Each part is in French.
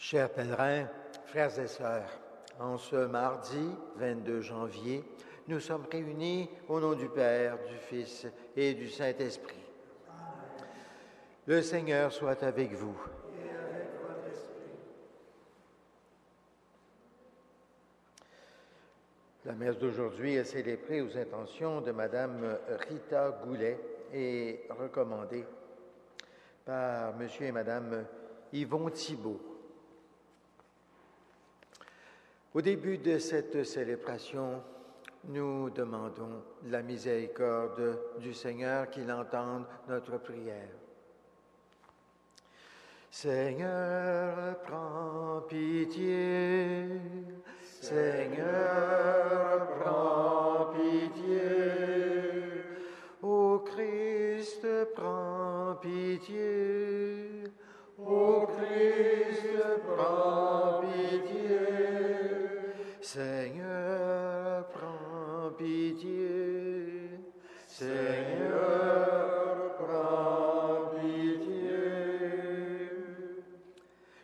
Chers pèlerins, frères et sœurs, en ce mardi 22 janvier, nous sommes réunis au nom du Père, du Fils et du Saint-Esprit. Le Seigneur soit avec vous. Et avec votre esprit. La messe d'aujourd'hui est célébrée aux intentions de Madame Rita Goulet et recommandée par Monsieur et Madame Yvon Thibault. Au début de cette célébration, nous demandons la miséricorde du Seigneur qu'il entende notre prière. Seigneur, prends pitié. Seigneur, prends pitié. Ô Christ, prends pitié. Ô Christ, prends pitié. Seigneur, prends pitié. Seigneur, prends pitié.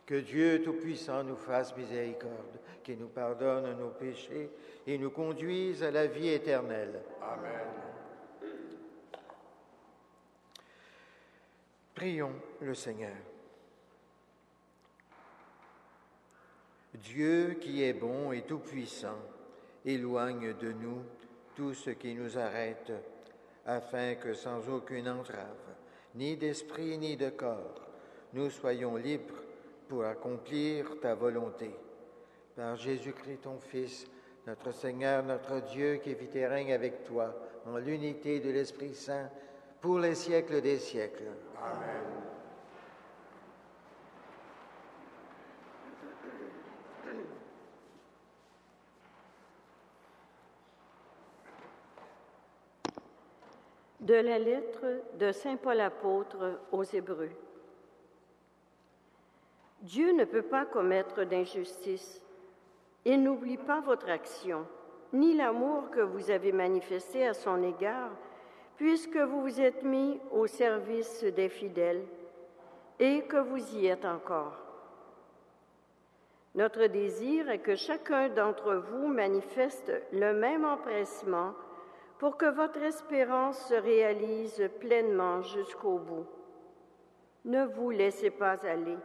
Que Dieu Tout-Puissant nous fasse miséricorde, qu'il nous pardonne nos péchés et nous conduise à la vie éternelle. Amen. Prions le Seigneur. Dieu qui est bon et tout-puissant, éloigne de nous tout ce qui nous arrête, afin que sans aucune entrave, ni d'esprit ni de corps, nous soyons libres pour accomplir ta volonté. Par Jésus-Christ, ton Fils, notre Seigneur, notre Dieu, qui vit et règne avec toi, en l'unité de l'Esprit Saint, pour les siècles des siècles. Amen. De la lettre de Saint Paul apôtre aux Hébreux. Dieu ne peut pas commettre d'injustice. Il n'oublie pas votre action, ni l'amour que vous avez manifesté à son égard, puisque vous vous êtes mis au service des fidèles et que vous y êtes encore. Notre désir est que chacun d'entre vous manifeste le même empressement pour que votre espérance se réalise pleinement jusqu'au bout. Ne vous laissez pas aller.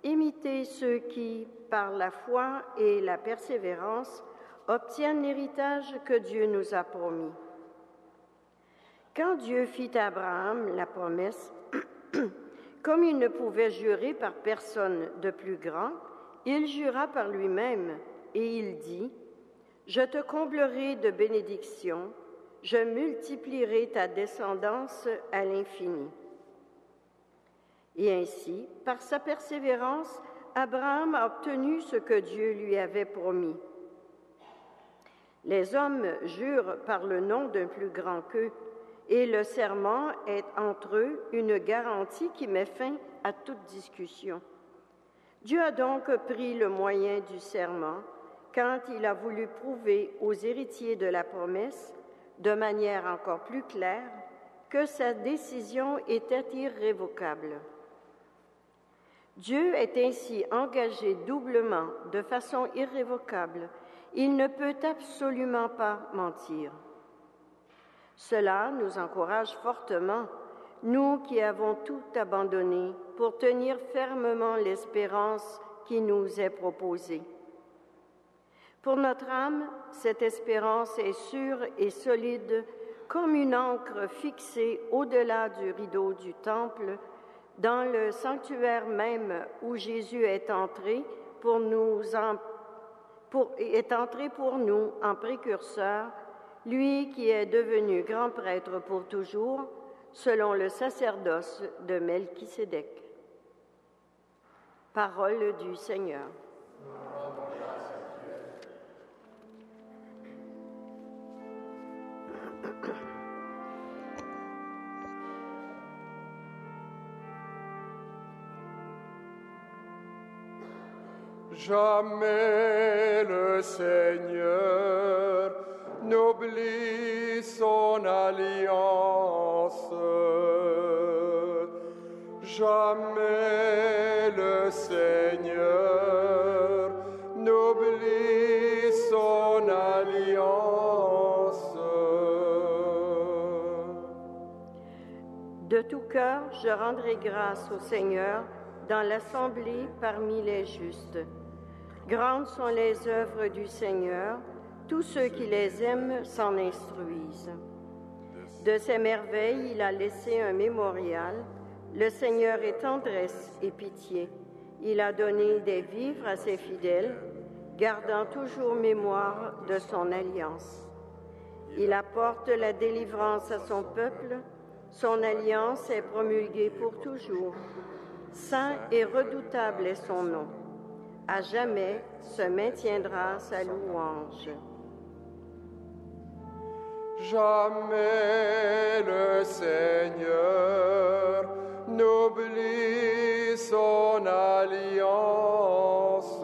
Imitez ceux qui, par la foi et la persévérance, obtiennent l'héritage que Dieu nous a promis. Quand Dieu fit à Abraham la promesse, comme il ne pouvait jurer par personne de plus grand, il jura par lui-même et il dit : « Je te comblerai de bénédictions, je multiplierai ta descendance à l'infini. » Et ainsi, par sa persévérance, Abraham a obtenu ce que Dieu lui avait promis. Les hommes jurent par le nom d'un plus grand qu'eux, et le serment est entre eux une garantie qui met fin à toute discussion. Dieu a donc pris le moyen du serment quand il a voulu prouver aux héritiers de la promesse, de manière encore plus claire, que sa décision était irrévocable. Dieu est ainsi engagé doublement, de façon irrévocable. Il ne peut absolument pas mentir. Cela nous encourage fortement, nous qui avons tout abandonné pour tenir fermement l'espérance qui nous est proposée. Pour notre âme, cette espérance est sûre et solide comme une ancre fixée au-delà du rideau du temple, dans le sanctuaire même où Jésus est entré pour nous en précurseur, lui qui est devenu grand prêtre pour toujours, selon le sacerdoce de Melchisédek. Parole du Seigneur. Jamais le Seigneur n'oublie son alliance. Jamais le Seigneur n'oublie son alliance. De tout cœur, je rendrai grâce au Seigneur dans l'assemblée parmi les justes. Grandes sont les œuvres du Seigneur, tous ceux qui les aiment s'en instruisent. De ses merveilles, il a laissé un mémorial. Le Seigneur est tendresse et pitié. Il a donné des vivres à ses fidèles, gardant toujours mémoire de son alliance. Il apporte la délivrance à son peuple. Son alliance est promulguée pour toujours. Saint et redoutable est son nom. À jamais se maintiendra sa louange. Jamais le Seigneur n'oublie son alliance.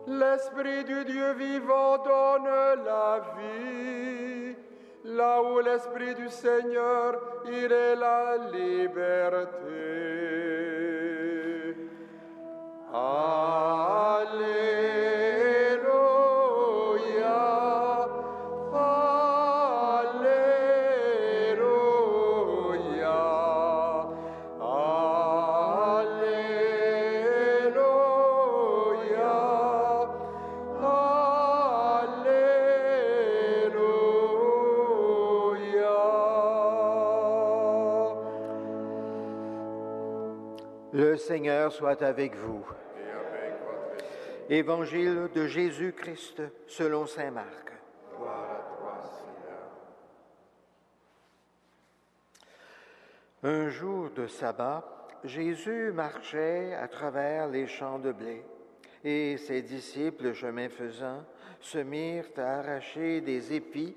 L'Esprit du Dieu vivant donne la vie. Là où l'Esprit du Seigneur, il est la liberté. Alléluia, Alléluia, Alléluia, Alléluia. Le Seigneur soit avec vous. Et avec votre esprit. Évangile de Jésus-Christ selon saint Marc. Gloire à toi, Seigneur. Un jour de sabbat, Jésus marchait à travers les champs de blé, et ses disciples, chemin faisant, se mirent à arracher des épis.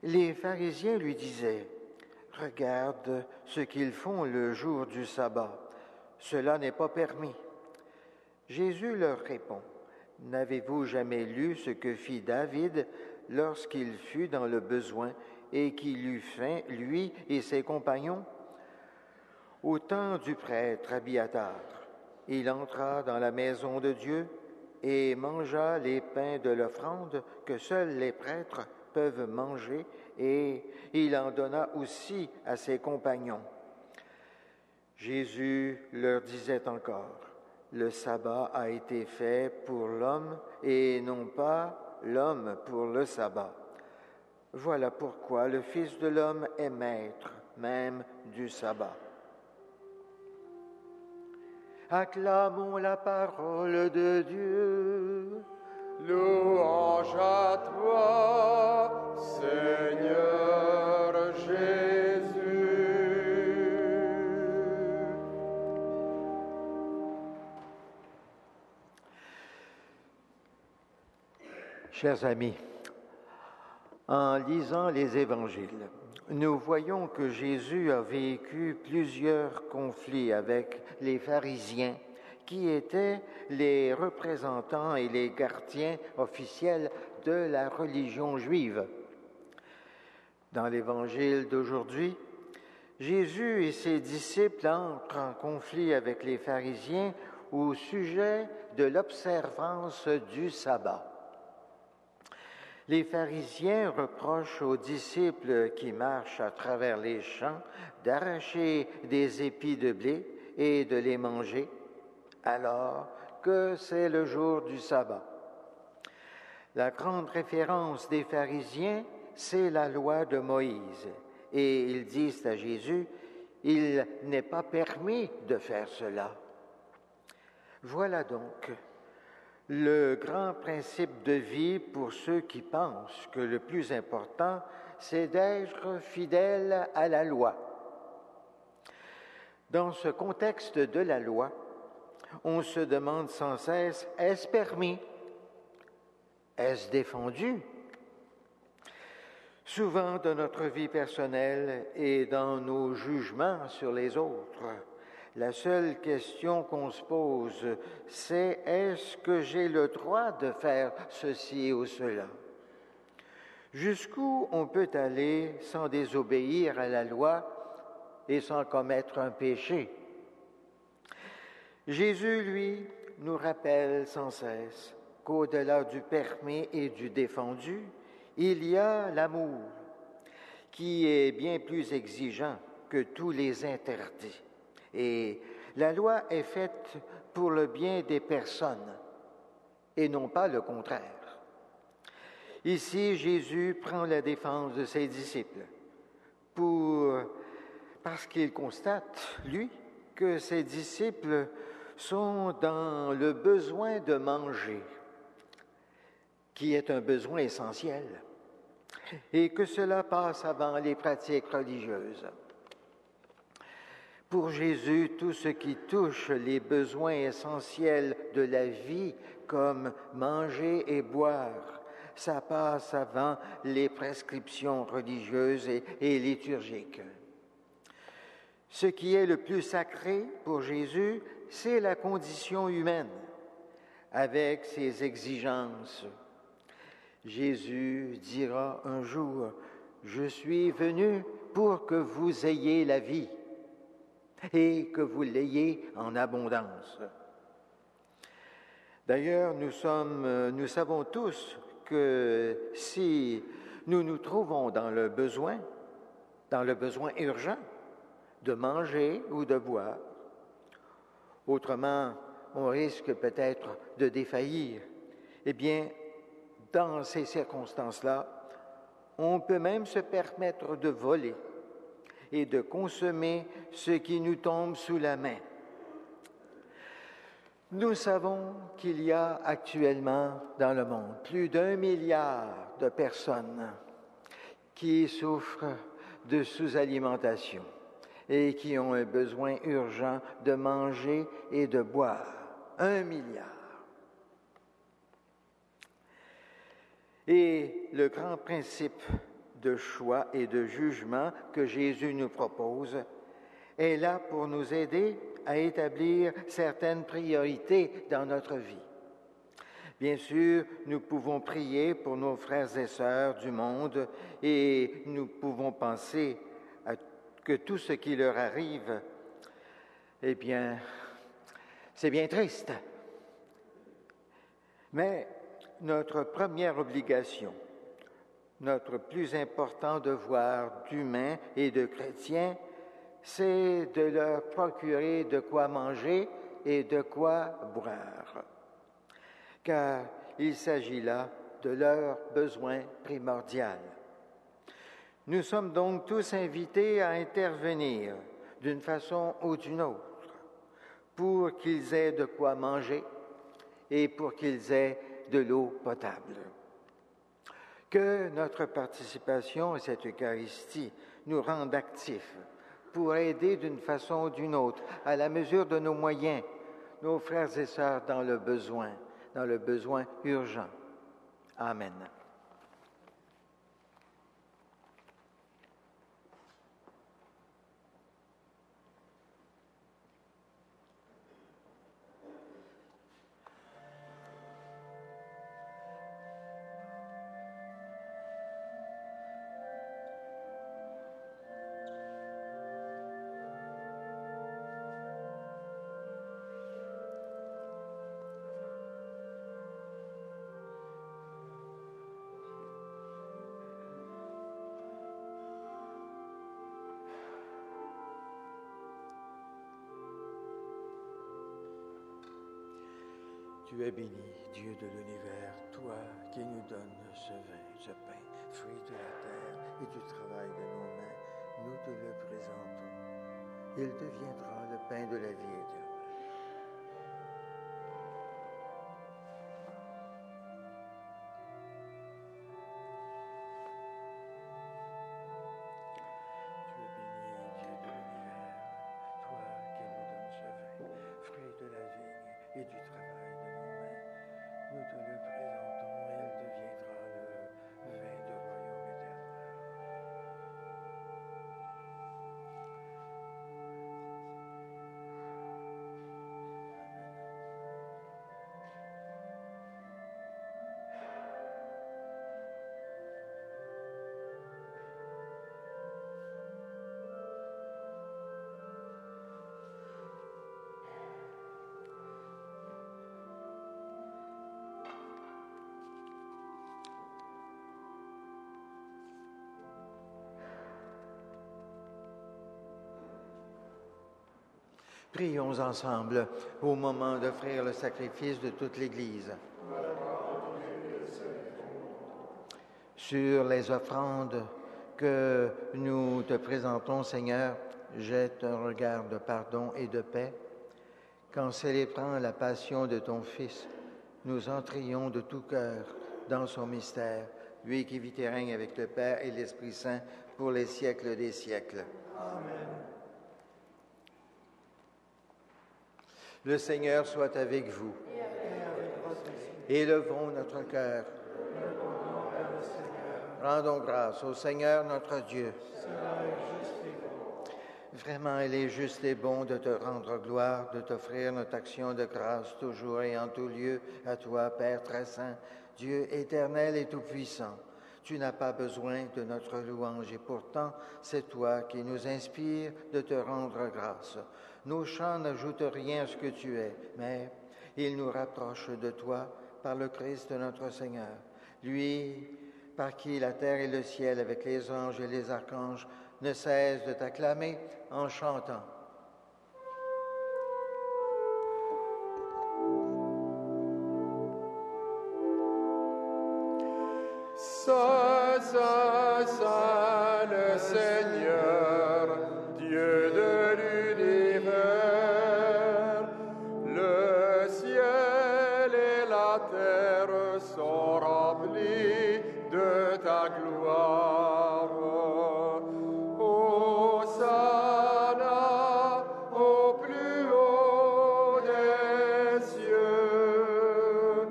Les pharisiens lui disaient: « Regarde ce qu'ils font le jour du sabbat. Cela n'est pas permis. » Jésus leur répond: « N'avez-vous jamais lu ce que fit David lorsqu'il fut dans le besoin et qu'il eut faim, lui et ses compagnons? Au temps du prêtre Abiatar, il entra dans la maison de Dieu et mangea les pains de l'offrande que seuls les prêtres peuvent manger, et il en donna aussi à ses compagnons. » Jésus leur disait encore: « Le sabbat a été fait pour l'homme et non pas l'homme pour le sabbat. Voilà pourquoi le Fils de l'homme est maître même du sabbat. » Acclamons la parole de Dieu. Louange à toi, Seigneur Jésus. Chers amis, en lisant les évangiles, nous voyons que Jésus a vécu plusieurs conflits avec les pharisiens, qui étaient les représentants et les gardiens officiels de la religion juive. Dans l'évangile d'aujourd'hui, Jésus et ses disciples entrent en conflit avec les pharisiens au sujet de l'observance du sabbat. Les pharisiens reprochent aux disciples qui marchent à travers les champs d'arracher des épis de blé et de les manger, alors que c'est le jour du sabbat. La grande référence des pharisiens, c'est la loi de Moïse. Et ils disent à Jésus: « Il n'est pas permis de faire cela. » Voilà donc le grand principe de vie pour ceux qui pensent que le plus important, c'est d'être fidèle à la loi. Dans ce contexte de la loi, on se demande sans cesse, est-ce permis? Est-ce défendu? Souvent dans notre vie personnelle et dans nos jugements sur les autres, la seule question qu'on se pose, c'est est-ce que j'ai le droit de faire ceci ou cela? Jusqu'où on peut aller sans désobéir à la loi et sans commettre un péché? Jésus, lui, nous rappelle sans cesse qu'au-delà du permis et du défendu, il y a l'amour, qui est bien plus exigeant que tous les interdits. Et la loi est faite pour le bien des personnes, et non pas le contraire. Ici, Jésus prend la défense de ses disciples, parce qu'il constate, lui, que ses disciples sont dans le besoin de manger, qui est un besoin essentiel, et que cela passe avant les pratiques religieuses. Pour Jésus, tout ce qui touche les besoins essentiels de la vie, comme manger et boire, ça passe avant les prescriptions religieuses et liturgiques. Ce qui est le plus sacré pour Jésus, c'est la condition humaine, avec ses exigences. Jésus dira un jour, « Je suis venu pour que vous ayez la vie et que vous l'ayez en abondance. » D'ailleurs, nous savons tous que si nous nous trouvons dans le besoin urgent de manger ou de boire, autrement, on risque peut-être de défaillir. Eh bien, dans ces circonstances-là, on peut même se permettre de voler et de consommer ce qui nous tombe sous la main. Nous savons qu'il y a actuellement dans le monde plus d'1 milliard de personnes qui souffrent de sous-alimentation et qui ont un besoin urgent de manger et de boire. 1 milliard. Et le grand principe de choix et de jugement que Jésus nous propose est là pour nous aider à établir certaines priorités dans notre vie. Bien sûr, nous pouvons prier pour nos frères et sœurs du monde et nous pouvons penser que tout ce qui leur arrive, eh bien, c'est bien triste. Mais notre première obligation, notre plus important devoir d'humain et de chrétien, c'est de leur procurer de quoi manger et de quoi boire. Car il s'agit là de leur besoin primordial. Nous sommes donc tous invités à intervenir d'une façon ou d'une autre pour qu'ils aient de quoi manger et pour qu'ils aient de l'eau potable. Que notre participation à cette Eucharistie nous rende actifs pour aider d'une façon ou d'une autre, à la mesure de nos moyens, nos frères et sœurs dans le besoin urgent. Amen. Tu es béni, Dieu de l'univers, toi qui nous donnes ce vin, ce pain, fruit de la terre et du travail de nos mains, nous te le présentons. Il deviendra le pain de la vie éternelle. et du travail de nos mains. Nous te le présentons et elle deviendra le vin du royaume éternel. Prions ensemble au moment d'offrir le sacrifice de toute l'Église. Sur les offrandes que nous te présentons, Seigneur, jette un regard de pardon et de paix. Qu'en célébrant la passion de ton Fils, nous entrions de tout cœur dans son mystère, lui qui vit et règne avec le Père et l'Esprit Saint pour les siècles des siècles. Amen. Le Seigneur soit avec vous. Élevons notre cœur. Rendons grâce au Seigneur notre Dieu. Vraiment, il est juste et bon de te rendre gloire, de t'offrir notre action de grâce toujours et en tout lieu à toi, Père très saint, Dieu éternel et tout-puissant. Tu n'as pas besoin de notre louange et pourtant, c'est toi qui nous inspires de te rendre grâce. Nos chants n'ajoutent rien à ce que tu es, mais ils nous rapprochent de toi par le Christ notre Seigneur. Lui, par qui la terre et le ciel, avec les anges et les archanges, ne cessent de t'acclamer en chantant. Saint, Saint, Saint, le Seigneur, Dieu de l'univers, le ciel et la terre sont remplis de ta gloire. Hosanna au plus haut des cieux.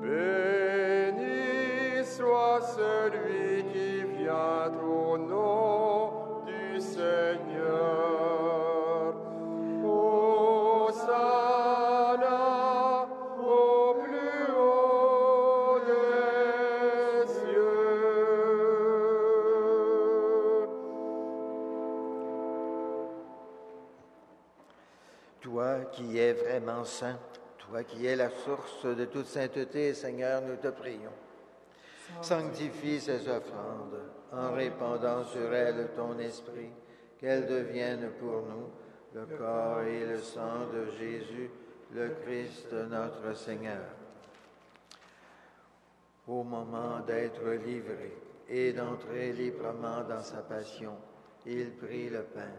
Béni soit celui qui vient au nom du Seigneur. Hosanna au plus haut des cieux. Toi qui es vraiment saint, toi qui es la source de toute sainteté, Seigneur, nous te prions. Sanctifie ces offrandes en répandant sur elles ton esprit, qu'elles deviennent pour nous le corps et le sang de Jésus, le Christ notre Seigneur. Au moment d'être livré et d'entrer librement dans sa passion, il prit le pain,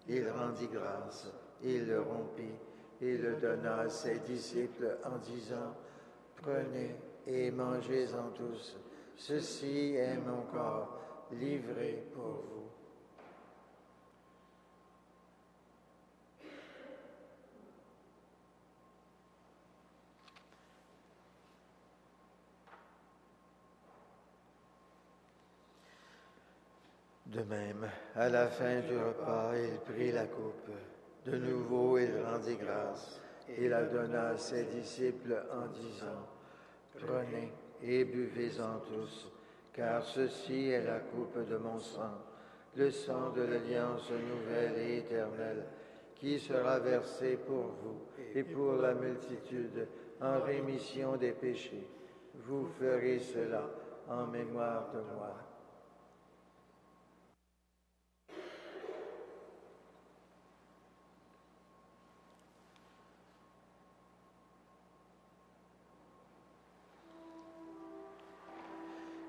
il rendit grâce, il le rompit et le donna à ses disciples en disant, « Prenez et mangez-en tous, ceci est mon corps livré pour vous. » De même, à la fin du repas, il prit la coupe. De nouveau, il rendit grâce et la donna à ses disciples en disant, « Prenez et buvez-en tous, car ceci est la coupe de mon sang, le sang de l'alliance nouvelle et éternelle, qui sera versé pour vous et pour la multitude en rémission des péchés. Vous ferez cela en mémoire de moi. »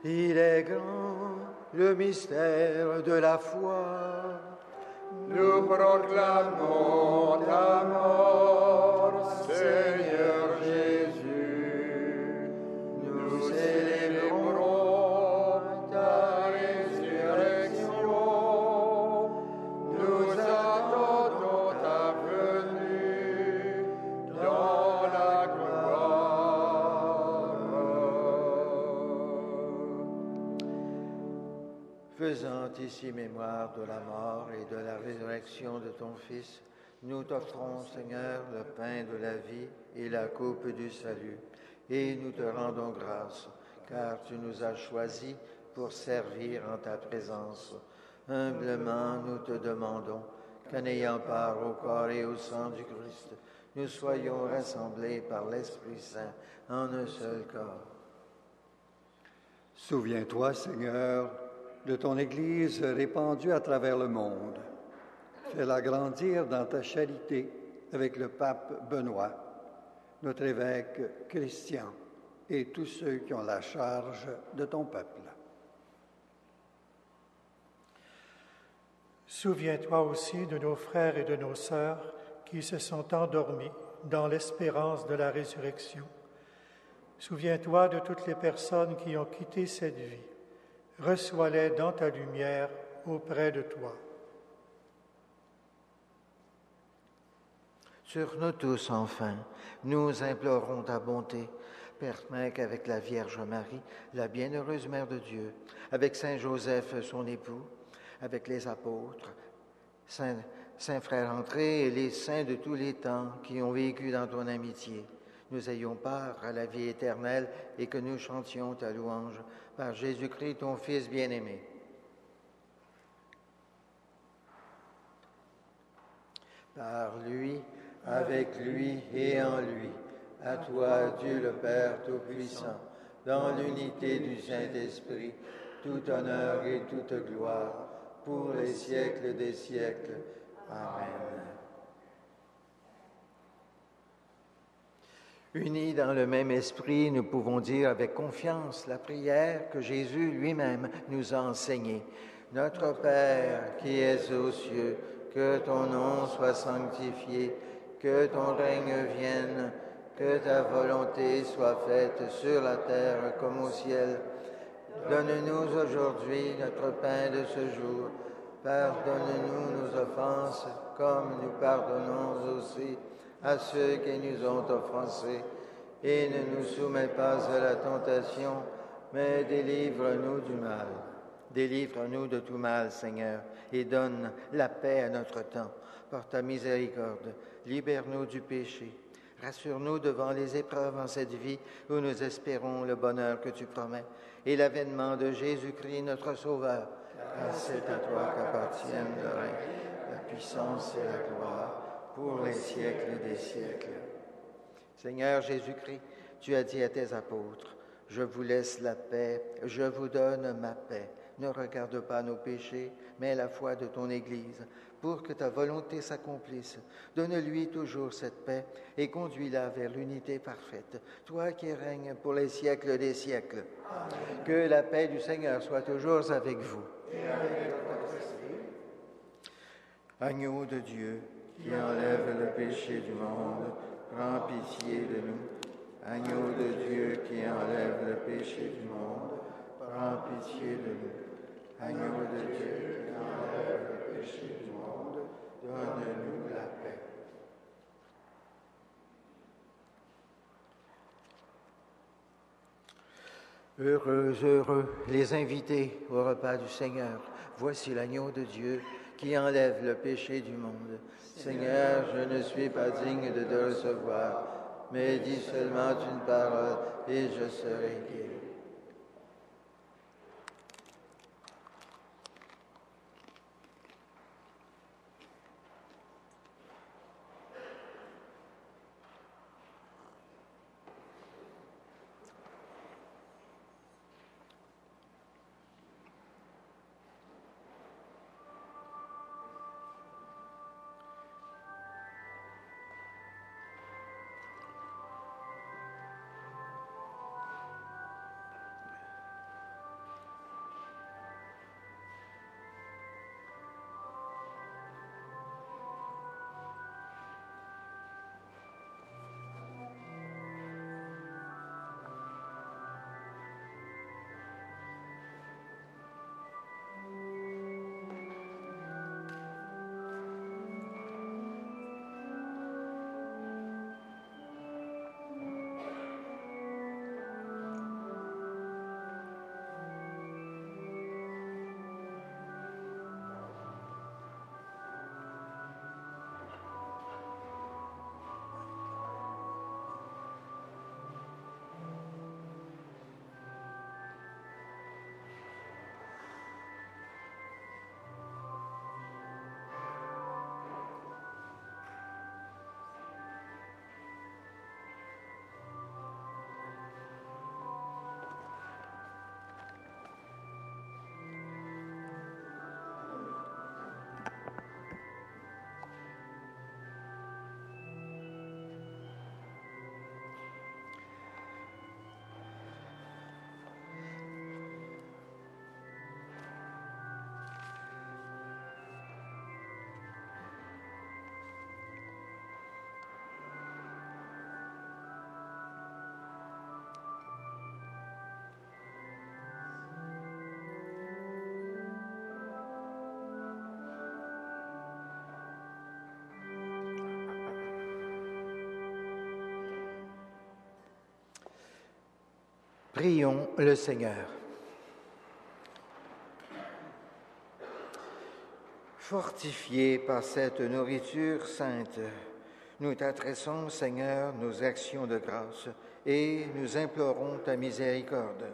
Il est grand, le mystère de la foi. Nous proclamons ta mort, Seigneur Jésus. Nous célébrons ta résurrection. Nous attendons ta venue dans la Faisant ici mémoire de la mort et de la résurrection de ton Fils, nous t'offrons, Seigneur, le pain de la vie et la coupe du salut, et nous te rendons grâce, car tu nous as choisis pour servir en ta présence. Humblement, nous te demandons qu'en ayant part au corps et au sang du Christ, nous soyons rassemblés par l'Esprit Saint en un seul corps. Souviens-toi, Seigneur, de ton Église répandue à travers le monde. Fais-la grandir dans ta charité avec le pape Benoît, notre évêque Christian et tous ceux qui ont la charge de ton peuple. Souviens-toi aussi de nos frères et de nos sœurs qui se sont endormis dans l'espérance de la résurrection. Souviens-toi de toutes les personnes qui ont quitté cette vie. Reçois-les dans ta lumière auprès de toi. Sur nous tous, enfin, nous implorons ta bonté. Permets qu'avec la Vierge Marie, la bienheureuse Mère de Dieu, avec Saint Joseph, son époux, avec les apôtres, Saint Frère André et les saints de tous les temps qui ont vécu dans ton amitié, nous ayons part à la vie éternelle et que nous chantions ta louange par Jésus-Christ, ton Fils bien-aimé. Par lui, avec lui et en lui, à toi, Dieu le Père Tout-Puissant, dans l'unité du Saint-Esprit, tout honneur et toute gloire, pour les siècles des siècles. Amen. Unis dans le même esprit, nous pouvons dire avec confiance la prière que Jésus lui-même nous a enseignée. Notre Père qui es aux cieux, que ton nom soit sanctifié, que ton règne vienne, que ta volonté soit faite sur la terre comme au ciel. Donne-nous aujourd'hui notre pain de ce jour. Pardonne-nous nos offenses, comme nous pardonnons aussi à ceux qui nous ont offensés. Et ne nous soumets pas à la tentation, mais délivre-nous du mal. Délivre-nous de tout mal, Seigneur, et donne la paix à notre temps. Par ta miséricorde, libère-nous du péché. Rassure-nous devant les épreuves en cette vie où nous espérons le bonheur que tu promets et l'avènement de Jésus-Christ, notre Sauveur. Car c'est à toi qu'appartiennent le règne, la puissance et la gloire pour les siècles des siècles. Seigneur Jésus-Christ, tu as dit à tes apôtres, « Je vous laisse la paix, je vous donne ma paix. Ne regarde pas nos péchés, mais la foi de ton Église, pour que ta volonté s'accomplisse. Donne-lui toujours cette paix et conduis-la vers l'unité parfaite, toi qui règnes pour les siècles des siècles. Amen. Que la paix du Seigneur soit toujours avec vous. Et avec votre esprit. Agneau de Dieu, qui enlève le péché du monde, prends pitié de nous. Agneau de Dieu qui enlève le péché du monde, prends pitié de nous. Agneau de Dieu qui enlève le péché du monde, donne-nous la paix. Heureux, heureux, les invités au repas du Seigneur. Voici l'agneau de Dieu qui enlève le péché du monde. Seigneur, je ne suis pas digne de te recevoir, mais dis seulement une parole et je serai guéri. Prions le Seigneur. Fortifiés par cette nourriture sainte, nous t'adressons, Seigneur, nos actions de grâce et nous implorons ta miséricorde.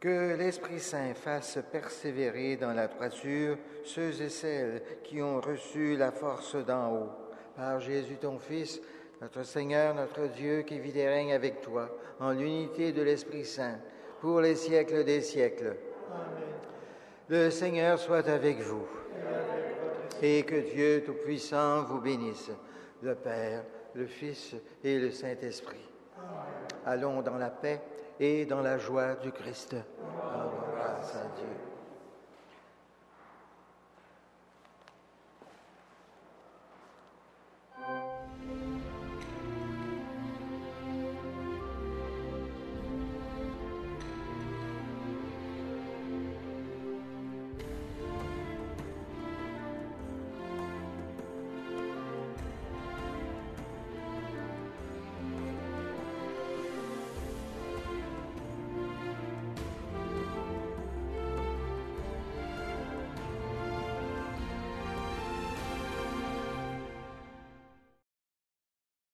Que l'Esprit Saint fasse persévérer dans la droiture ceux et celles qui ont reçu la force d'en haut. Par Jésus ton Fils, notre Seigneur, notre Dieu, qui vit et règne avec toi, en l'unité de l'Esprit Saint, pour les siècles des siècles. Amen. Le Seigneur soit avec vous. Et que Dieu Tout-Puissant vous bénisse, le Père, le Fils et le Saint-Esprit. Allons dans la paix et dans la joie du Christ. Amen.